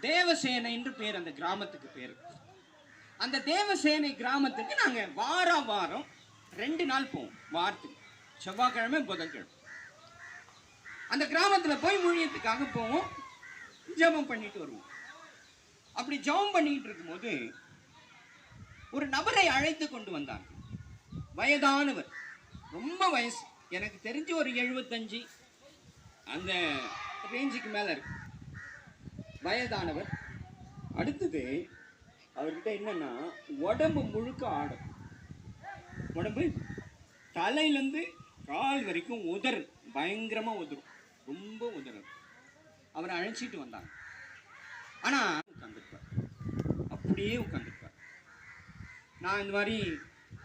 தேவசேனை என்று பேர் அந்த கிராமத்துக்கு பேர். அந்த தேவசேனை கிராமத்துக்கு நாங்க வாரம் 2 நாள் போவோம். வாரத்துக்கு செவ்வாய்க்கிழமை புதன்கிழமை அந்த கிராமத்துல போய் ஊழியத்துக்காக போவோம், ஜெபம் பண்ணிட்டு வருவோம். அப்படி ஜெபம் பண்ணிட்டு இருக்கும்போது ஒரு நபரை அழைத்து கொண்டு வந்தாங்க. வயதானவர், ரொம்ப வயசு, எனக்கு தெரிஞ்சு ஒரு 75 அந்த ரேஞ்சுக்கு மேல இருக்கு. வயதானவர். அடுத்தது அவர்கிட்ட என்னன்னா உடம்பு முழுக்க ஆடும். உடம்பு தலையிலேருந்து கால் வரைக்கும் உதறு, பயங்கரமா உதறும், ரொம்ப உதறும். அவரை அழைச்சிட்டு வந்தாங்க. ஆனா உட்காந்துருப்பார், அப்படியே உட்காந்துருப்பார். நான் இந்த மாதிரி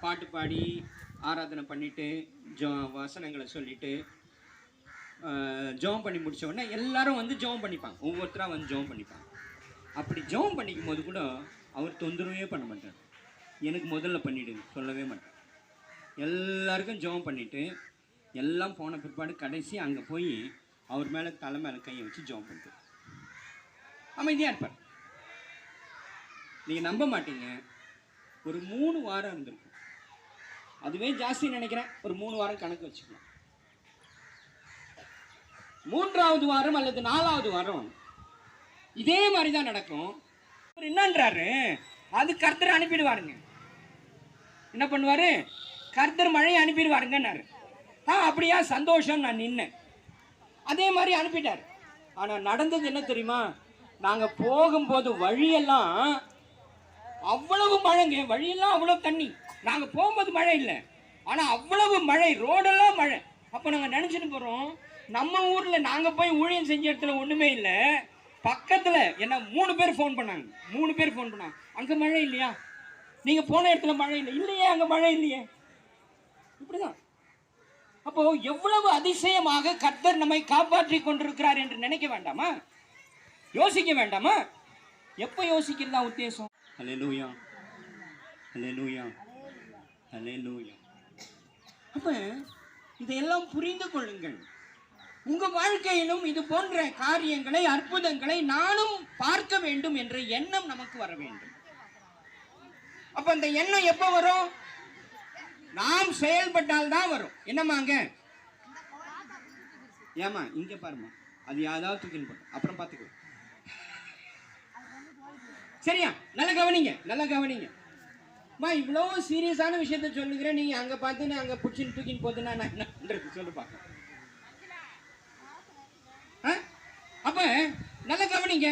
பாட்டு பாடி ஆராதனை பண்ணிட்டு வசனங்களை சொல்லிட்டு ஜெபம் பண்ணி முடிச்ச உடனே எல்லாரும் வந்து ஜெபம் பண்ணிப்பாங்க, ஒவ்வொருத்தராக வந்து ஜெபம் பண்ணிப்பாங்க. அப்படி ஜெபம் பண்ணிக்கும் போது கூட அவர் தொந்தரவே பண்ண மாட்டார். எனக்கு முதல்ல பண்ணிவிடுங்க சொல்லவே மாட்டார். எல்லாருக்கும் ஜெபம் பண்ணிவிட்டு எல்லாம் போன பிற்பாடு கடைசி அங்கே போய் அவர் மேலே தலை மேலே கையை வச்சு ஜெபம் பண்ணிட்டு அமைதியாக இருப்பார். நீங்கள் நம்ப மாட்டீங்க, ஒரு 3 வாரம் இருந்திருக்கும். அதுவே ஜாஸ்தி நினைக்கிறேன், ஒரு 3 வாரம் கணக்கு வச்சுக்கலாம். 3வது வாரம் அல்லது 4வது வாரம் இதே மாதிரி தான் நடக்கும். அவர் என்னன்றாரு, அது கர்த்தர் அனுப்பிடுவாருங்க. என்ன பண்ணுவாரு, கர்த்தர் மழையை அனுப்பிடுவாருங்கன்னாரு. அப்படியா, சந்தோஷம், நான் நின்னேன். அதே மாதிரி அனுப்பிட்டார். ஆனால் நடந்தது என்ன தெரியுமா, நாங்கள் போகும்போது வழியெல்லாம் அவ்வளவு மழைங்க, வழியெல்லாம் அவ்வளவு தண்ணி. நாங்கள் போகும்போது மழை இல்லை, ஆனால் அவ்வளவு மழை, ரோடெல்லாம் மழை. அப்போ நாங்கள் நினச்சிட்டு போகிறோம், நம்ம ஊரில் நாங்கள் போய் ஊழியம் செஞ்ச இடத்துல ஒன்றுமே இல்லை, பக்கத்தில் என்ன 3 பேர் ஃபோன் பண்ணாங்க. 3 பேர் ஃபோன் பண்ணாங்க, அங்கே மழை இல்லையா, நீங்கள் போன இடத்துல மழை இல்லை, இல்லையே அங்கே மழை இல்லையே. இப்படிதான். அப்போ எவ்வளவு அதிசயமாக கர்த்தர் நம்மை காப்பாற்றி கொண்டிருக்கிறார் என்று நினைக்க வேண்டாமா, யோசிக்க வேண்டாமா? எப்போ யோசிக்கிறதா உத்தேசம்? அல்லேலூயா, அல்லேலூயா, அல்லேலூயா. அப்ப இதையெல்லாம் புரிந்து கொள்ளுங்கள். உங்க வாழ்க்கையிலும் இது போன்ற காரியங்களை, அற்புதங்களை நானும் பார்க்க வேண்டும் என்ற எண்ணம் நமக்கு வர வேண்டும். அப்ப அந்த எண்ணம் எப்ப வரும்? நாம் செயல்பட்டால் தான் வரும். என்னமாங்க, ஏமா இங்க பாருமா, அது யாராவது தூக்கின்னு போட்டோம், அப்புறம் பார்த்துக்கலாம். சரியா? நல்லா கவனிங்க, நல்லா கவனிங்க. இவ்வளோ சீரியஸான விஷயத்த சொல்லுகிறேன், நீங்க அங்க பார்த்து அங்க பிடிச்சின்னு தூக்கின்னு போதுன்னா நான் என்ன பண்றது சொல்லு பார்க்க. அப்ப நல்லா கவனிங்க.